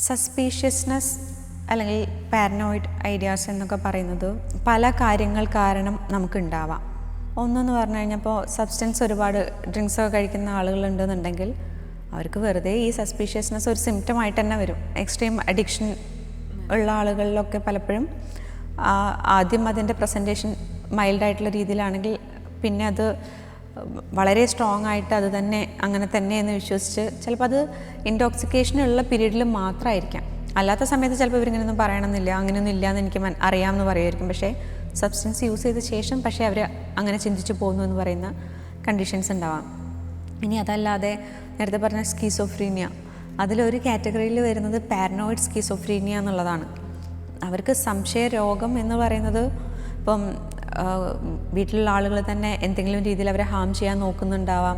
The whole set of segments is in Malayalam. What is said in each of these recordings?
സസ്പീഷ്യസ്നെസ് അല്ലെങ്കിൽ പാരനോയിഡ് ഐഡിയാസ് എന്നൊക്കെ പറയുന്നത് പല കാര്യങ്ങൾ കാരണം നമുക്കുണ്ടാവാം. ഒന്നെന്ന് പറഞ്ഞു കഴിഞ്ഞപ്പോൾ സബ്സ്റ്റൻസ് ഒരുപാട് ഡ്രിങ്ക്സൊക്കെ കഴിക്കുന്ന ആളുകളുണ്ടെന്നുണ്ടെങ്കിൽ അവർക്ക് വെറുതെ ഈ സസ്പീഷ്യസ്നെസ് ഒരു സിംറ്റമായിട്ട് തന്നെ വരും. എക്സ്ട്രീം അഡിക്ഷൻ ഉള്ള ആളുകളിലൊക്കെ പലപ്പോഴും ആദ്യം അതിൻ്റെ പ്രസൻറ്റേഷൻ മൈൽഡായിട്ടുള്ള രീതിയിലാണെങ്കിൽ പിന്നെ അത് വളരെ സ്ട്രോങ് ആയിട്ട് അത് തന്നെ അങ്ങനെ തന്നെ എന്ന് വിശ്വസിച്ച് ചിലപ്പോൾ അത് ഇൻടോക്സിക്കേഷനുള്ള പീരീഡിൽ മാത്രമായിരിക്കാം. അല്ലാത്ത സമയത്ത് ചിലപ്പോൾ ഇവരിങ്ങനെയൊന്നും പറയണമെന്നില്ല, അങ്ങനെയൊന്നും ഇല്ലയെന്ന് എനിക്ക് അറിയാമെന്ന് പറയുമായിരിക്കും. പക്ഷേ സബ്സ്റ്റൻസ് യൂസ് ചെയ്ത ശേഷം പക്ഷേ അവർ അങ്ങനെ ചിന്തിച്ചു പോകുന്നു എന്ന് പറയുന്ന കണ്ടീഷൻസ് ഉണ്ടാവാം. ഇനി അതല്ലാതെ നേരത്തെ പറഞ്ഞ സ്കീസോഫ്രീനിയ, അതിലൊരു കാറ്റഗറിയിൽ വരുന്നത് പാരനോയിഡ് സ്കീസോഫ്രീനിയ എന്നുള്ളതാണ്. അവർക്ക് സംശയരോഗം എന്ന് പറയുന്നത് ഇപ്പം വീട്ടിലുള്ള ആളുകൾ തന്നെ എന്തെങ്കിലും രീതിയിൽ അവരെ ഹാം ചെയ്യാൻ നോക്കുന്നുണ്ടാവാം.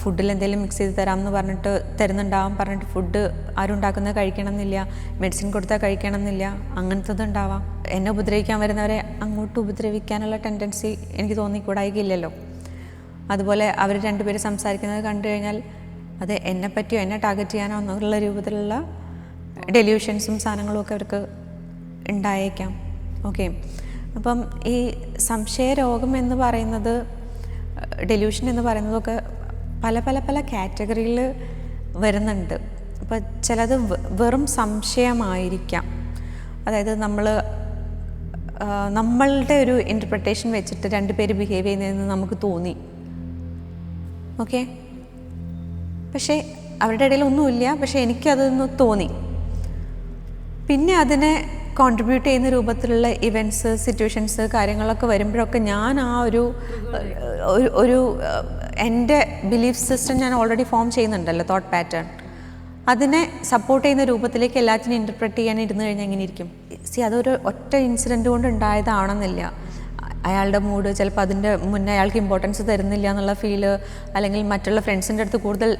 ഫുഡിൽ എന്തെങ്കിലും മിക്സ് ചെയ്ത് തരാമെന്ന് പറഞ്ഞിട്ട് തരുന്നുണ്ടാവാം, പറഞ്ഞിട്ട് ഫുഡ് ആരും ഉണ്ടാക്കുന്നത് കഴിക്കണം എന്നില്ല, മെഡിസിൻ കൊടുത്താൽ കഴിക്കണം എന്നില്ല, അങ്ങനത്തത് ഉണ്ടാവാം. എന്നെ ഉപദ്രവിക്കാൻ വരുന്നവരെ അങ്ങോട്ട് ഉപദ്രവിക്കാനുള്ള ടെൻഡൻസി എനിക്ക് തോന്നിക്കൂടായില്ലല്ലോ. അതുപോലെ അവർ രണ്ടുപേരും സംസാരിക്കുന്നത് കണ്ടു കഴിഞ്ഞാൽ അത് എന്നെ പറ്റിയോ എന്നെ ടാർഗറ്റ് ചെയ്യാനോ എന്നുള്ള രൂപത്തിലുള്ള ഡെല്യൂഷൻസും സാധനങ്ങളും ഒക്കെ അവർക്ക് ഉണ്ടായേക്കാം. ഓക്കെ, അപ്പം ഈ സംശയരോഗം എന്ന് പറയുന്നത്, ഡെല്യൂഷൻ എന്ന് പറയുന്നതൊക്കെ പല പല പല കാറ്റഗറിയിൽ വരുന്നുണ്ട്. അപ്പോൾ ചിലത് വെറും സംശയമായിരിക്കാം. അതായത് നമ്മളുടെ ഒരു ഇൻ്റർപ്രിട്ടേഷൻ വെച്ചിട്ട് രണ്ടുപേര് ബിഹേവ് ചെയ്യുന്നതെന്ന് നമുക്ക് തോന്നി. ഓക്കെ, പക്ഷേ അവരുടെ ഇടയിൽ ഒന്നുമില്ല, പക്ഷേ എനിക്കതൊന്ന് തോന്നി. പിന്നെ അതിനെ കോൺട്രിബ്യൂട്ട് ചെയ്യുന്ന രൂപത്തിലുള്ള ഇവൻറ്റ്സ്, സിറ്റുവേഷൻസ്, കാര്യങ്ങളൊക്കെ വരുമ്പോഴൊക്കെ ഞാൻ ആ ഒരു എൻ്റെ ബിലീഫ് സിസ്റ്റം ഞാൻ ഓൾറെഡി ഫോം ചെയ്യുന്നുണ്ടല്ലോ, തോട്ട് പാറ്റേൺ, അതിനെ സപ്പോർട്ട് ചെയ്യുന്ന രൂപത്തിലേക്ക് എല്ലാത്തിനും ഇൻ്റർപ്രറ്റ് ചെയ്യാൻ ഇരുന്ന് കഴിഞ്ഞാൽ എങ്ങനെ ഇരിക്കും? അതൊരു ഒറ്റ ഇൻസിഡൻറ്റ് കൊണ്ട് ഉണ്ടായതാണെന്നില്ല. അയാളുടെ മൂഡ് ചിലപ്പോൾ അതിൻ്റെ മുന്നേ അയാൾക്ക് ഇമ്പോർട്ടൻസ് തരുന്നില്ല എന്നുള്ള ഫീല്, അല്ലെങ്കിൽ മറ്റുള്ള ഫ്രണ്ട്സിൻ്റെ അടുത്ത് കൂടുതൽ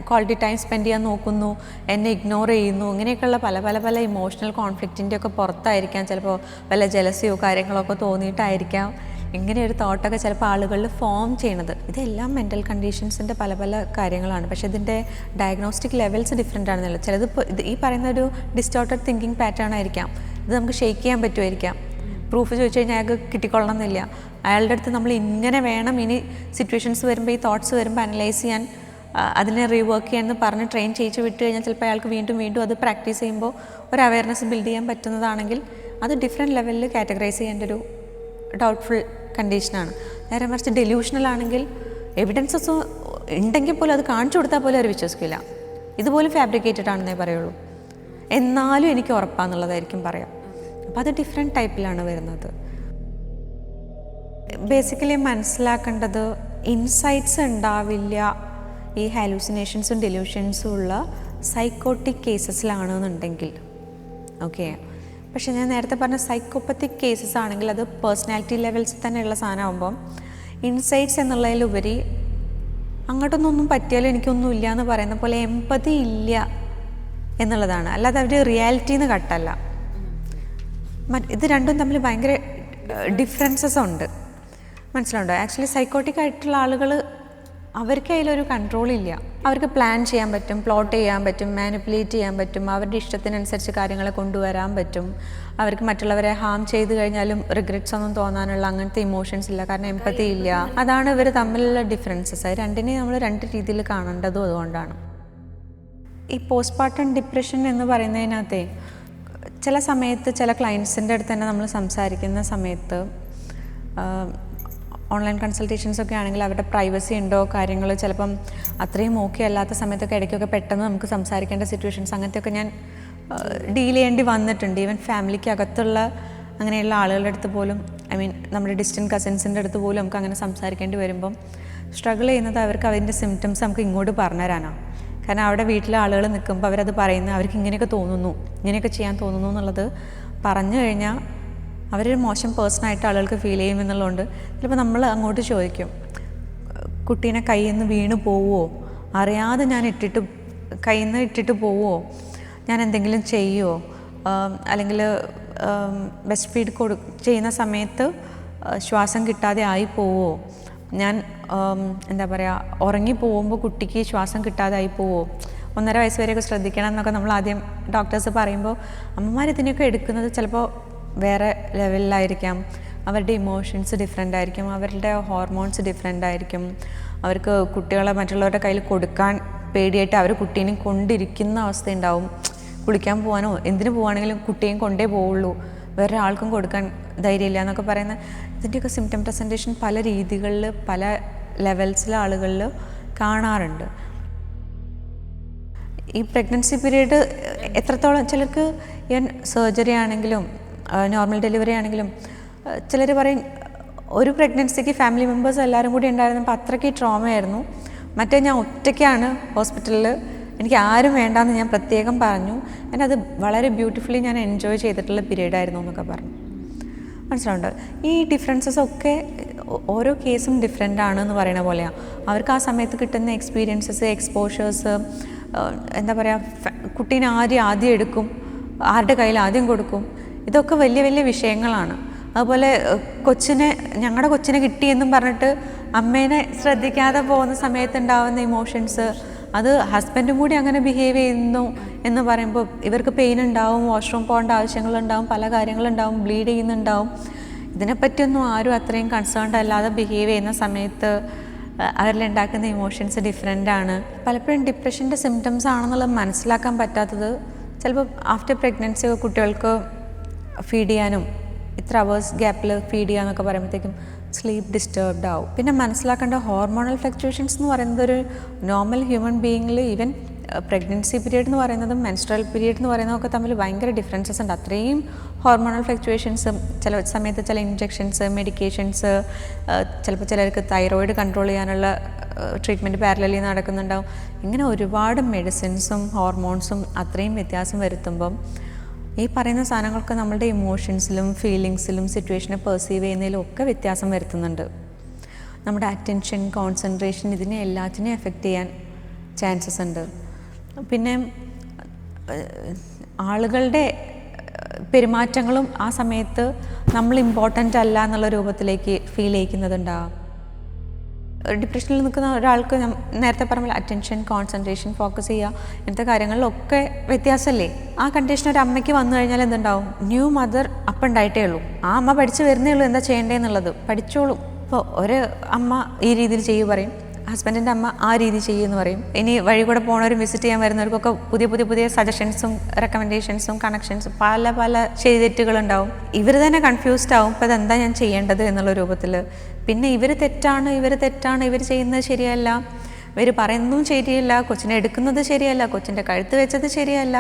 ക്വാളിറ്റി ടൈം സ്പെൻഡ് ചെയ്യാൻ നോക്കുന്നു, എന്നെ ഇഗ്നോർ ചെയ്യുന്നു, ഇങ്ങനെയൊക്കെയുള്ള പല പല പല ഇമോഷണൽ കോൺഫ്ലിക്റ്റിൻ്റെ ഒക്കെ പുറത്തായിരിക്കാം. ചിലപ്പോൾ വല്ല ജലസിയോ കാര്യങ്ങളൊക്കെ തോന്നിയിട്ടായിരിക്കാം ഇങ്ങനെ ഒരു തോട്ടൊക്കെ ചിലപ്പോൾ ആളുകളിൽ ഫോം ചെയ്യണത്. ഇതെല്ലാം മെൻ്റൽ കണ്ടീഷൻസിൻ്റെ പല പല കാര്യങ്ങളാണ്. പക്ഷേ ഇതിൻ്റെ ഡയഗ്നോസ്റ്റിക് ലെവൽസ് ഡിഫറെൻ്റ് ആണെന്നല്ലോ. ചിലത് ഈ പറയുന്ന ഒരു ഡിസ്റ്റോർട്ടഡ് തിങ്കിങ് പാറ്റേൺ ആയിരിക്കാം. ഇത് നമുക്ക് ഷെയ്ക്ക് ചെയ്യാൻ പറ്റുമായിരിക്കാം. പ്രൂഫ് ചോദിച്ചു കഴിഞ്ഞാൽ അയാൾക്ക് കിട്ടിക്കൊള്ളണം എന്നില്ല. അയാളുടെ അടുത്ത് നമ്മൾ ഇങ്ങനെ വേണം, ഇനി സിറ്റുവേഷൻസ് വരുമ്പോൾ ഈ തോട്ട്സ് വരുമ്പോൾ അനലൈസ് ചെയ്യാൻ, അതിനെ റീവർക്ക് ചെയ്യാമെന്ന് പറഞ്ഞ് ട്രെയിൻ ചെയ്യിച്ച് വിട്ട് കഴിഞ്ഞാൽ ചിലപ്പോൾ അയാൾക്ക് വീണ്ടും വീണ്ടും അത് പ്രാക്ടീസ് ചെയ്യുമ്പോൾ ഒരു അവയർനെസ് ബിൽഡ് ചെയ്യാൻ പറ്റുന്നതാണെങ്കിൽ അത് ഡിഫറെൻറ്റ് ലെവലിൽ കാറ്റഗറൈസ് ചെയ്യേണ്ട ഒരു ഡൗട്ട്ഫുൾ കണ്ടീഷനാണ്. നേരെ മറിച്ച് ഡെല്യൂഷണൽ ആണെങ്കിൽ എവിഡൻസസ് ഉണ്ടെങ്കിൽ പോലും അത് കാണിച്ചു കൊടുത്താൽ പോലും അവർ വിശ്വസിക്കില്ല. ഇതുപോലെ ഫാബ്രിക്കേറ്റഡ് ആണെന്നേ പറയുള്ളൂ, എന്നാലും എനിക്ക് ഉറപ്പാന്നുള്ളതായിരിക്കും പറയാം. അപ്പോൾ അത് ഡിഫറെൻറ്റ് ടൈപ്പിലാണ് വരുന്നത്. ബേസിക്കലി മനസ്സിലാക്കേണ്ടത് ഇൻസൈറ്റ്സ് ഉണ്ടാവില്ല ഈ ഹാലൂസിനേഷൻസും ഡെല്യൂഷൻസും ഉള്ള സൈക്കോട്ടിക് കേസസിലാണെന്നുണ്ടെങ്കിൽ. ഓക്കെ, പക്ഷേ ഞാൻ നേരത്തെ പറഞ്ഞ സൈക്കോപ്പത്തിക് കേസസ് ആണെങ്കിൽ അത് പേഴ്സണാലിറ്റി ലെവൽസിൽ തന്നെയുള്ള സാധനമാകുമ്പം ഇൻസൈറ്റ്സ് എന്നുള്ളതിലുപരി അങ്ങോട്ടൊന്നും പറ്റിയാലും എനിക്കൊന്നും ഇല്ല എന്ന് പറയുന്ന പോലെ എമ്പതി ഇല്ല എന്നുള്ളതാണ്. അല്ലാതെ അവർ റിയാലിറ്റിന്ന് കട്ടല്ല. ഇത് രണ്ടും തമ്മിൽ ഭയങ്കര ഡിഫറൻസസ് ഉണ്ട്, മനസ്സിലുണ്ടോ? ആക്ച്വലി സൈക്കോട്ടിക് ആയിട്ടുള്ള ആളുകൾ അവർക്ക് അതിലൊരു കൺട്രോളില്ല. അവർക്ക് പ്ലാൻ ചെയ്യാൻ പറ്റും, പ്ലോട്ട് ചെയ്യാൻ പറ്റും, മാനിപ്പുലേറ്റ് ചെയ്യാൻ പറ്റും, അവരുടെ ഇഷ്ടത്തിനനുസരിച്ച് കാര്യങ്ങളെ കൊണ്ടുവരാൻ പറ്റും. അവർക്ക് മറ്റുള്ളവരെ ഹാം ചെയ്ത് കഴിഞ്ഞാലും റിഗ്രറ്റ്സ് ഒന്നും തോന്നാനുള്ള അങ്ങനത്തെ ഇമോഷൻസ് ഇല്ല, കാരണം എമ്പതി ഇല്ല. അതാണ് ഇവർ തമ്മിലുള്ള ഡിഫറൻസസ്. രണ്ടിനെയും നമ്മൾ രണ്ട് രീതിയിൽ കാണേണ്ടതും അതുകൊണ്ടാണ്. ഈ പോസ്റ്റ്മോർട്ടം ഡിപ്രഷൻ എന്ന് പറയുന്നതിനകത്തെ ചില സമയത്ത് ചില ക്ലയൻസിൻ്റെ അടുത്ത് തന്നെ നമ്മൾ സംസാരിക്കുന്ന സമയത്ത് ഓൺലൈൻ കൺസൾട്ടേഷൻസൊക്കെ ആണെങ്കിൽ അവരുടെ പ്രൈവസി ഉണ്ടോ, കാര്യങ്ങൾ ചിലപ്പം അത്രയും ഓക്കെ അല്ലാത്ത സമയത്തൊക്കെ ഇടയ്ക്കൊക്കെ പെട്ടെന്ന് നമുക്ക് സംസാരിക്കേണ്ട സിറ്റുവേഷൻസ് അങ്ങനത്തെയൊക്കെ ഞാൻ ഡീൽ ചെയ്യേണ്ടി വന്നിട്ടുണ്ട്. ഈവൻ ഫാമിലിക്ക് അകത്തുള്ള അങ്ങനെയുള്ള ആളുകളുടെ അടുത്ത് പോലും, നമ്മുടെ ഡിസ്റ്റൻറ്റ് കസിൻസിൻ്റെ അടുത്ത് പോലും നമുക്ക് അങ്ങനെ സംസാരിക്കേണ്ടി വരുമ്പം സ്ട്രഗിൾ ചെയ്യുന്നത് അവർക്ക് അതിൻ്റെ സിംറ്റംസ് നമുക്ക് ഇങ്ങോട്ട് പറഞ്ഞുതരാനാണ്. കാരണം അവിടെ വീട്ടിലെ ആളുകൾ നിൽക്കുമ്പോൾ അവരത് പറയുന്നത് അവർക്ക് ഇങ്ങനെയൊക്കെ തോന്നുന്നു, ഇങ്ങനെയൊക്കെ ചെയ്യാൻ തോന്നുന്നു എന്നുള്ളത് പറഞ്ഞു കഴിഞ്ഞാൽ അവരൊരു മോശം പേഴ്സണായിട്ട് ആളുകൾക്ക് ഫീൽ ചെയ്യുമെന്നുള്ളതുകൊണ്ട് ചിലപ്പോൾ നമ്മൾ അങ്ങോട്ട് ചോദിക്കും, കുട്ടീനെ കയ്യിൽ നിന്ന് വീണ് പോവുമോ, അറിയാതെ ഞാൻ കയ്യിൽ നിന്ന് ഇട്ടിട്ട് പോവുമോ, ഞാൻ എന്തെങ്കിലും ചെയ്യുമോ, അല്ലെങ്കിൽ ബ്രസ്റ്റ് ഫീഡ് ചെയ്യുന്ന സമയത്ത് ശ്വാസം കിട്ടാതെ ആയി പോവുമോ, ഞാൻ എന്താ പറയുക, ഉറങ്ങി പോകുമ്പോൾ കുട്ടിക്ക് ശ്വാസം കിട്ടാതായി പോവോ, 1.5 വയസ്സ് വരെയൊക്കെ ശ്രദ്ധിക്കണം എന്നൊക്കെ നമ്മൾ ആദ്യം ഡോക്ടേഴ്സ് പറയുമ്പോൾ അമ്മമാർ ഇതിനെയൊക്കെ എടുക്കുന്നത് ചിലപ്പോൾ വേറെ ലെവലിലായിരിക്കാം. അവരുടെ ഇമോഷൻസ് ഡിഫറെൻ്റ് ആയിരിക്കും, അവരുടെ ഹോർമോൺസ് ഡിഫറെൻ്റ് ആയിരിക്കും. അവർക്ക് കുട്ടികളെ മറ്റുള്ളവരുടെ കയ്യിൽ കൊടുക്കാൻ പേടിയായിട്ട് അവർ കുട്ടീനെ കൊണ്ടിരിക്കുന്ന അവസ്ഥ ഉണ്ടാവും. കുളിക്കാൻ പോകാനോ എന്തിനു പോവുകയാണെങ്കിലും കുട്ടിയെയും കൊണ്ടേ പോവുള്ളൂ, വേറെ ആൾക്കും കൊടുക്കാൻ ധൈര്യമില്ല എന്നൊക്കെ പറയുന്ന ഇതിൻ്റെയൊക്കെ സിംറ്റം പ്രസൻറ്റേഷൻ പല രീതികളിൽ പല ലെവൽസിലെ ആളുകളിൽ കാണാറുണ്ട്. ഈ പ്രഗ്നൻസി പീരീഡ് എത്രത്തോളം ചിലർക്ക് ഈവൻ സർജറി ആണെങ്കിലും നോർമൽ ഡെലിവറി ആണെങ്കിലും ചിലർ പറയും ഒരു പ്രഗ്നൻസിക്ക് ഫാമിലി മെമ്പേഴ്സ് എല്ലാവരും കൂടി ഉണ്ടായിരുന്നപ്പോൾ അത്രയ്ക്ക് ട്രോമയായിരുന്നു, മറ്റേ ഞാൻ ഒറ്റയ്ക്കാണ് ഹോസ്പിറ്റലിൽ, എനിക്ക് ആരും വേണ്ടാന്ന് ഞാൻ പ്രത്യേകം പറഞ്ഞു, അത് വളരെ ബ്യൂട്ടിഫുള്ളി ഞാൻ എൻജോയ് ചെയ്തിട്ടുള്ള പീരീഡ് ആയിരുന്നു എന്നൊക്കെ പറഞ്ഞു. മനസ്സിലാവുണ്ട്. ഈ ഡിഫറൻസസ് ഒക്കെ ഓരോ കേസും ഡിഫറെൻ്റ് ആണ് എന്ന് പറയുന്ന പോലെയാണ്. അവർക്ക് ആ സമയത്ത് കിട്ടുന്ന എക്സ്പീരിയൻസസ്, എക്സ്പോഷേഴ്സ്, എന്താ പറയുക, കുട്ടീനെ ആദ്യം എടുക്കും, ആരുടെ കയ്യിൽ ആദ്യം കൊടുക്കും, ഇതൊക്കെ വലിയ വലിയ വിഷയങ്ങളാണ്. അതുപോലെ ഞങ്ങളുടെ കൊച്ചിനെ കിട്ടിയെന്നും പറഞ്ഞിട്ട് അമ്മേനെ ശ്രദ്ധിക്കാതെ പോകുന്ന സമയത്തുണ്ടാവുന്ന ഇമോഷൻസ്, അത് ഹസ്ബൻഡും കൂടി അങ്ങനെ ബിഹേവ് ചെയ്യുന്നു എന്ന് പറയുമ്പോൾ ഇവർക്ക് പെയിൻ ഉണ്ടാവും, വാഷ്റൂം പോകേണ്ട ആവശ്യങ്ങളുണ്ടാവും, പല കാര്യങ്ങളുണ്ടാവും, ബ്ലീഡ് ചെയ്യുന്നുണ്ടാവും. ഇതിനെപ്പറ്റിയൊന്നും ആരും അത്രയും കൺസേൺഡ് അല്ലാതെ ബിഹേവ് ചെയ്യുന്ന സമയത്ത് അവരിലുണ്ടാക്കുന്ന ഇമോഷൻസ് ഡിഫറെൻ്റ് ആണ്. പലപ്പോഴും ഡിപ്രഷൻ്റെ സിംറ്റംസ് ആണെന്നുള്ളത് മനസ്സിലാക്കാൻ പറ്റാത്തത് ചിലപ്പോൾ ആഫ്റ്റർ പ്രഗ്നൻസി കുട്ടികൾക്ക് ഫീഡ് ചെയ്യാനും ഇത്ര അവേഴ്സ് ഗ്യാപ്പിൽ ഫീഡ് ചെയ്യാന്നൊക്കെ പറയുമ്പോഴത്തേക്കും സ്ലീപ്പ് ഡിസ്റ്റർബ്ഡ് ആവും. പിന്നെ മനസ്സിലാക്കേണ്ട ഹോർമോണൽ ഫ്ലക്ച്വേഷൻസ് എന്ന് പറയുന്നത് ഒരു നോർമൽ ഹ്യൂമൻ ബീയിങ്ങിൽ ഈവൻ പ്രഗ്നൻസി പീരീഡ് എന്ന് പറയുന്നതും മെൻസ്ട്രൽ പീരീഡ് എന്ന് പറയുന്നതൊക്കെ തമ്മിൽ ഭയങ്കര ഡിഫറൻസസ് ഉണ്ട്. അത്രയും ഹോർമോണൽ ഫ്ലക്ച്വേഷൻസ്, ചില സമയത്ത് ചില ഇഞ്ചെക്ഷൻസ്, മെഡിക്കേഷൻസ്, ചിലപ്പോൾ ചിലർക്ക് തൈറോയിഡ് കൺട്രോൾ ചെയ്യാനുള്ള ട്രീറ്റ്മെൻറ്റ് പാരലലി നടക്കുന്നുണ്ടാവും. ഇങ്ങനെ ഒരുപാട് മെഡിസിൻസും ഹോർമോൺസും അത്രയും വ്യത്യാസം വരുത്തുമ്പം ഈ പറയുന്ന സാധനങ്ങൾക്ക് നമ്മളുടെ ഇമോഷൻസിലും ഫീലിങ്സിലും സിറ്റുവേഷനെ പെർസീവ് ചെയ്യുന്നതിലും ഒക്കെ വ്യത്യാസം വരുത്തുന്നുണ്ട്. നമ്മുടെ അറ്റൻഷൻ, കോൺസെൻട്രേഷൻ, ഇതിനെ എല്ലാത്തിനെയും എഫക്റ്റ് ചെയ്യാൻ ചാൻസസ് ഉണ്ട്. പിന്നെ ആളുകളുടെ പെരുമാറ്റങ്ങളും ആ സമയത്ത് നമ്മൾ ഇമ്പോർട്ടൻ്റ് അല്ല എന്നുള്ള രൂപത്തിലേക്ക് ഫീൽ ചെയ്യിക്കുന്നതുണ്ടാകും. ഡിപ്രഷനിൽ നിൽക്കുന്ന ഒരാൾക്ക് നേരത്തെ പറഞ്ഞ അറ്റൻഷൻ, കോൺസെൻട്രേഷൻ, ഫോക്കസ് ചെയ്യുക, ഇങ്ങനത്തെ കാര്യങ്ങളിലൊക്കെ വ്യത്യാസമല്ലേ. ആ കണ്ടീഷൻ ഒരു അമ്മയ്ക്ക് വന്നു കഴിഞ്ഞാൽ എന്തുണ്ടാവും? ന്യൂ മദർ അപ്പം ഉണ്ടായിട്ടേ ഉള്ളൂ, ആ അമ്മ പഠിച്ചു വരുന്നേ ഉള്ളൂ എന്താ ചെയ്യേണ്ടതെന്നുള്ളത്, പഠിച്ചോളും. ഇപ്പോൾ ഒരു അമ്മ ഈ രീതിയിൽ ചെയ്യൂ പറയും, ഹസ്ബൻഡിൻ്റെ അമ്മ ആ രീതി ചെയ്യുമെന്ന് പറയും. ഇനി വഴി കൂടെ പോകണവരും വിസിറ്റ് ചെയ്യാൻ വരുന്നവർക്കൊക്കെ പുതിയ സജഷൻസും റെക്കമെൻഡേഷൻസും കണക്ഷൻസും പല ശരിതെറ്റുകളുണ്ടാവും. ഇവർ തന്നെ കൺഫ്യൂസ്ഡ് ആവും, ഇപ്പോൾ അതെന്താ ഞാൻ ചെയ്യേണ്ടത് എന്നുള്ള രൂപത്തിൽ. പിന്നെ ഇവർ തെറ്റാണ്, ഇവർ ചെയ്യുന്നത് ശരിയല്ല, ഇവർ പറയുന്നതും ശരിയല്ല, കൊച്ചിനെ എടുക്കുന്നത് ശരിയല്ല, കൊച്ചിൻ്റെ കഴുത്ത് വെച്ചത് ശരിയല്ല,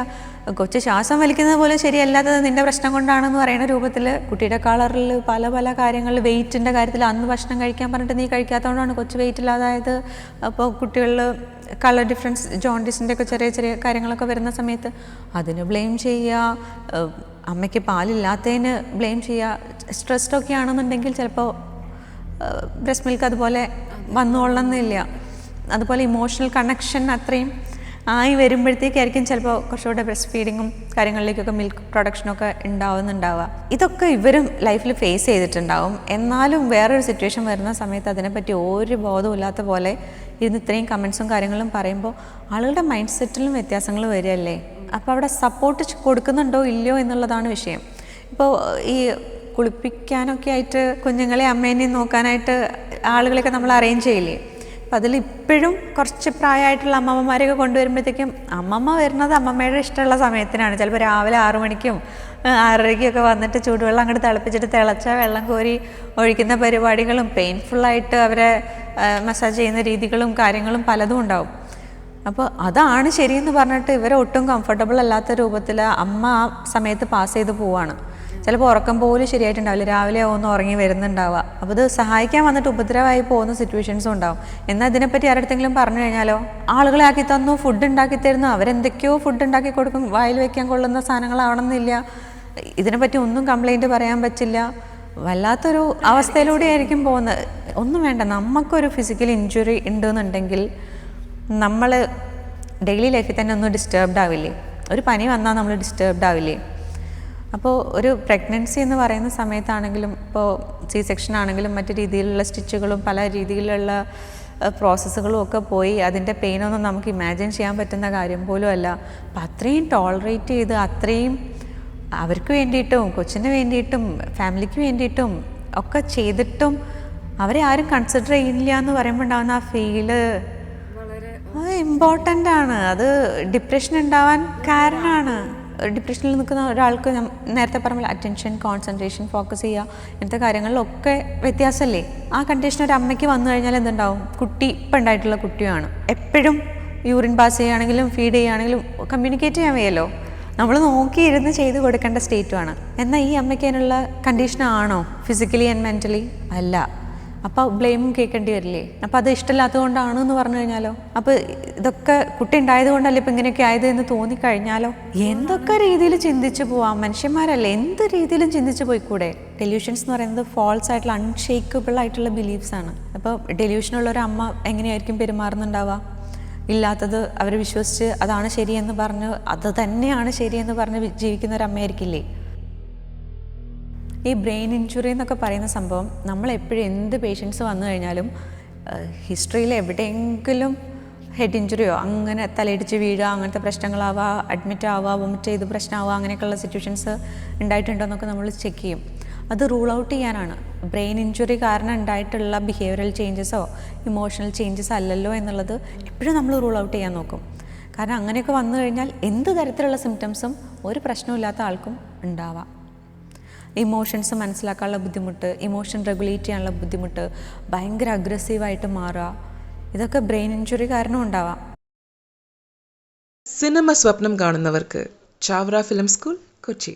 കൊച്ച് ശ്വാസം വലിക്കുന്നത് പോലും ശരിയല്ലാത്തത് നിൻ്റെ പ്രശ്നം കൊണ്ടാണെന്ന് പറയുന്ന രൂപത്തിൽ കുട്ടിയുടെ കളറിൽ പല കാര്യങ്ങളിൽ, വെയിറ്റിൻ്റെ കാര്യത്തിൽ അന്ന് ഭക്ഷണം കഴിക്കാൻ പറഞ്ഞിട്ട് നീ കഴിക്കാത്തതുകൊണ്ടാണ് കൊച്ച് വെയിറ്റ് ഇല്ലാതായത്. അപ്പോൾ കുട്ടികളിൽ കളർ ഡിഫറൻസ്, ജോണ്ടിസിൻ്റെ ഒക്കെ ചെറിയ കാര്യങ്ങളൊക്കെ വരുന്ന സമയത്ത് അതിന് ബ്ലെയിം ചെയ്യുക, അമ്മയ്ക്ക് പാലില്ലാത്തതിന് ബ്ലെയിം ചെയ്യുക. സ്ട്രെസ്ഡൊക്കെ ആണെന്നുണ്ടെങ്കിൽ ചിലപ്പോൾ ബ്രസ്റ്റ് മിൽക്ക് അതുപോലെ വന്നുകൊള്ളണമെന്നില്ല. അതുപോലെ ഇമോഷണൽ കണക്ഷൻ അത്രയും ആയി വരുമ്പോഴത്തേക്കായിരിക്കും ചിലപ്പോൾ കുറച്ചുകൂടെ ബ്രസ്റ്റ് ഫീഡിങ്ങും കാര്യങ്ങളിലേക്കൊക്കെ മിൽക്ക് പ്രൊഡക്ഷനൊക്കെ ഉണ്ടാവുക. ഇതൊക്കെ ഇവരും ലൈഫിൽ ഫേസ് ചെയ്തിട്ടുണ്ടാവും. എന്നാലും വേറൊരു സിറ്റുവേഷൻ വരുന്ന സമയത്ത് അതിനെപ്പറ്റി ഒരു ബോധവും ഇല്ലാത്ത പോലെ ഇരുന്ന് ഇത്രയും കമൻസും കാര്യങ്ങളും പറയുമ്പോൾ ആളുകളുടെ മൈൻഡ് സെറ്റിലും വ്യത്യാസങ്ങൾ വരികയല്ലേ. അപ്പോൾ അവിടെ സപ്പോർട്ട് കൊടുക്കുന്നുണ്ടോ ഇല്ലയോ എന്നുള്ളതാണ് വിഷയം. ഇപ്പോൾ ഈ കുളിപ്പിക്കാനൊക്കെ ആയിട്ട് കുഞ്ഞുങ്ങളെ അമ്മേനെയും നോക്കാനായിട്ട് ആളുകളെയൊക്കെ നമ്മൾ അറേഞ്ച് ചെയ്യില്ലേ. അപ്പം അതിൽ ഇപ്പോഴും കുറച്ച് പ്രായമായിട്ടുള്ള അമ്മമ്മമാരെയൊക്കെ കൊണ്ടുവരുമ്പോഴത്തേക്കും അമ്മമ്മ വരുന്നത് അമ്മമ്മയുടെ ഇഷ്ടമുള്ള സമയത്തിനാണ്. ചിലപ്പോൾ രാവിലെ 6 മണിക്കും 6:30-ക്കൊക്കെ വന്നിട്ട് ചൂടുവെള്ളം അങ്ങോട്ട് തിളപ്പിച്ചിട്ട് തിളച്ച വെള്ളം കോരി ഒഴിക്കുന്ന പരിപാടികളും പെയിൻഫുള്ളായിട്ട് അവരെ മസാജ് ചെയ്യുന്ന രീതികളും കാര്യങ്ങളും പലതും ഉണ്ടാവും. അപ്പോൾ അതാണ് ശരിയെന്ന് പറഞ്ഞിട്ട് ഇവരെ ഒട്ടും കംഫർട്ടബിൾ അല്ലാത്ത രൂപത്തിൽ അമ്മ ആ സമയത്ത് പാസ് ചെയ്ത് പോവാണ്. ചിലപ്പോൾ ഉറക്കം പോലും ശരിയായിട്ടുണ്ടാവില്ല, രാവിലെ ഒന്ന് ഉറങ്ങി വരുന്നുണ്ടാവുക. അപ്പോൾ ഇത് സഹായിക്കാൻ വന്നിട്ട് ഉപദ്രവമായി പോകുന്ന സിറ്റുവേഷൻസും ഉണ്ടാവും. എന്നാൽ ഇതിനെപ്പറ്റി ആരുടെങ്കിലും പറഞ്ഞു കഴിഞ്ഞാലോ, ആളുകളെ ആക്കി തന്നു, ഫുഡ് ഉണ്ടാക്കി തരുന്നു, അവരെന്തൊക്കെയോ ഫുഡ് ഉണ്ടാക്കി കൊടുക്കും, വായിൽ വയ്ക്കാൻ കൊള്ളുന്ന സാധനങ്ങളാവണമെന്നില്ല, ഇതിനെപ്പറ്റി ഒന്നും കംപ്ലൈൻറ്റ് പറയാൻ പറ്റില്ല. വല്ലാത്തൊരു അവസ്ഥയിലൂടെ ആയിരിക്കും പോകുന്നത്. ഒന്നും വേണ്ട, നമുക്കൊരു ഫിസിക്കൽ ഇഞ്ചുറി ഉണ്ടെന്നുണ്ടെങ്കിൽ നമ്മൾ ഡെയിലി ലൈഫിൽ തന്നെ ഒന്ന് ഡിസ്റ്റർബ്ഡ് ആവില്ലേ? ഒരു പനി വന്നാൽ നമ്മൾ ഡിസ്റ്റർബ്ഡ് ആവില്ലേ? അപ്പോൾ ഒരു പ്രഗ്നൻസി എന്ന് പറയുന്ന സമയത്താണെങ്കിലും, ഇപ്പോൾ സി സെക്ഷൻ ആണെങ്കിലും മറ്റു രീതിയിലുള്ള സ്റ്റിച്ചുകളും പല രീതിയിലുള്ള പ്രോസസ്സുകളും ഒക്കെ പോയി അതിൻ്റെ പെയിനൊന്നും നമുക്ക് ഇമാജിൻ ചെയ്യാൻ പറ്റുന്ന കാര്യം പോലും അല്ല. അപ്പം അത്രയും ടോളറേറ്റ് ചെയ്ത് അത്രയും അവർക്ക് വേണ്ടിയിട്ടും കൊച്ചിന് വേണ്ടിയിട്ടും ഫാമിലിക്ക് വേണ്ടിയിട്ടും ഒക്കെ ചെയ്തിട്ടും അവരെ ആരും കൺസിഡർ ചെയ്യില്ല എന്ന് പറയുമ്പോൾ ഉണ്ടാകുന്ന ആ ഫീല് അത് ഇമ്പോർട്ടൻ്റ് ആണ്. അത് ഡിപ്രഷൻ ഉണ്ടാവാൻ കാരണമാണ്. ഡിപ്രഷനിൽ നിൽക്കുന്ന ഒരാൾക്ക് നേരത്തെ പറഞ്ഞ അറ്റൻഷൻ, കോൺസെൻട്രേഷൻ, ഫോക്കസ് ചെയ്യുക ഇങ്ങനത്തെ കാര്യങ്ങളിലൊക്കെ വ്യത്യാസമല്ലേ. ആ കണ്ടീഷൻ ഒരു അമ്മയ്ക്ക് വന്നു കഴിഞ്ഞാൽ എന്തുണ്ടാവും? കുട്ടി ഇപ്പം ഉണ്ടായിട്ടുള്ള കുട്ടിയാണ് എപ്പോഴും യൂറിൻ പാസ് ചെയ്യുകയാണെങ്കിലും ഫീഡ് ചെയ്യുകയാണെങ്കിലും കമ്മ്യൂണിക്കേറ്റ് ചെയ്യാൻ വയ്യല്ലോ. നമ്മൾ നോക്കിയിരുന്ന് ചെയ്ത് കൊടുക്കേണ്ട സ്റ്റേറ്റുമാണ്. എന്നാൽ ഈ അമ്മയ്ക്ക് അതിനുള്ള കണ്ടീഷനാണോ ഫിസിക്കലി ആൻഡ് മെൻ്റലി? അല്ല. അപ്പോൾ ബ്ലെയിമും കേൾക്കേണ്ടി വരില്ലേ? അപ്പോൾ അത് ഇഷ്ടമില്ലാത്തത് കൊണ്ടാണെന്ന് പറഞ്ഞു കഴിഞ്ഞാലോ? അപ്പോൾ ഇതൊക്കെ കുട്ടി ഉണ്ടായത് കൊണ്ടല്ലേ ഇപ്പം ഇങ്ങനെയൊക്കെ ആയത് എന്ന് തോന്നിക്കഴിഞ്ഞാലോ? എന്തൊക്കെ രീതിയിൽ ചിന്തിച്ച് പോവാം, മനുഷ്യന്മാരല്ലേ, എന്ത് രീതിയിലും ചിന്തിച്ച് പോയിക്കൂടെ? ഡെല്യൂഷൻസ് എന്ന് പറയുന്നത് ഫോൾസ് ആയിട്ടുള്ള അൺഷേക്കബിൾ ആയിട്ടുള്ള ബിലീഫ്സ് ആണ്. അപ്പോൾ ഡെല്യൂഷനുള്ള ഒരു അമ്മ എങ്ങനെയായിരിക്കും പെരുമാറുന്നുണ്ടാവുക? ഇല്ലാത്തത് അവർ വിശ്വസിച്ച് അതാണ് ശരിയെന്ന് പറഞ്ഞ് അത് തന്നെയാണ് ശരിയെന്ന് പറഞ്ഞ് ജീവിക്കുന്ന ഒരു അമ്മയായിരിക്കില്ലേ? ഈ ബ്രെയിൻ ഇഞ്ചുറി എന്നൊക്കെ പറയുന്ന സംഭവം നമ്മളെപ്പോഴും എന്ത് പേഷ്യൻസ് വന്നു കഴിഞ്ഞാലും ഹിസ്റ്ററിയിൽ എവിടെയെങ്കിലും ഹെഡ് ഇഞ്ചുറിയോ അങ്ങനെ തലയിടിച്ച് വീഴുക അങ്ങനത്തെ പ്രശ്നങ്ങളാവുക, അഡ്മിറ്റ് ആവുക, വൊമിറ്റ് ചെയ്ത് പ്രശ്നമാവുക അങ്ങനെയൊക്കെയുള്ള സിറ്റുവേഷൻസ് ഉണ്ടായിട്ടുണ്ടോ എന്നൊക്കെ നമ്മൾ ചെക്ക് ചെയ്യും. അത് റൂൾ ഔട്ട് ചെയ്യാനാണ്. ബ്രെയിൻ ഇഞ്ചുറി കാരണം ഉണ്ടായിട്ടുള്ള ബിഹേവിയറൽ ചേഞ്ചസോ ഇമോഷണൽ ചേഞ്ചസ് അല്ലല്ലോ എന്നുള്ളത് എപ്പോഴും നമ്മൾ റൂൾ ഔട്ട് ചെയ്യാൻ നോക്കും. കാരണം അങ്ങനെയൊക്കെ വന്നു കഴിഞ്ഞാൽ എന്ത് തരത്തിലുള്ള സിംറ്റംസും ഒരു പ്രശ്നമില്ലാത്ത ആൾക്കും ഉണ്ടാവാം. ഇമോഷൻസ് മനസ്സിലാക്കാനുള്ള ബുദ്ധിമുട്ട്, ഇമോഷൻ റെഗുലേറ്റ് ചെയ്യാനുള്ള ബുദ്ധിമുട്ട്, ഭയങ്കര അഗ്രസീവായിട്ട് മാറുക, ഇതൊക്കെ ബ്രെയിൻ ഇഞ്ചുറി കാരണം ഉണ്ടാവാം. സിനിമ സ്വപ്നം കാണുന്നവർക്ക് ചാവറ ഫിലിം സ്കൂൾ, കൊച്ചി.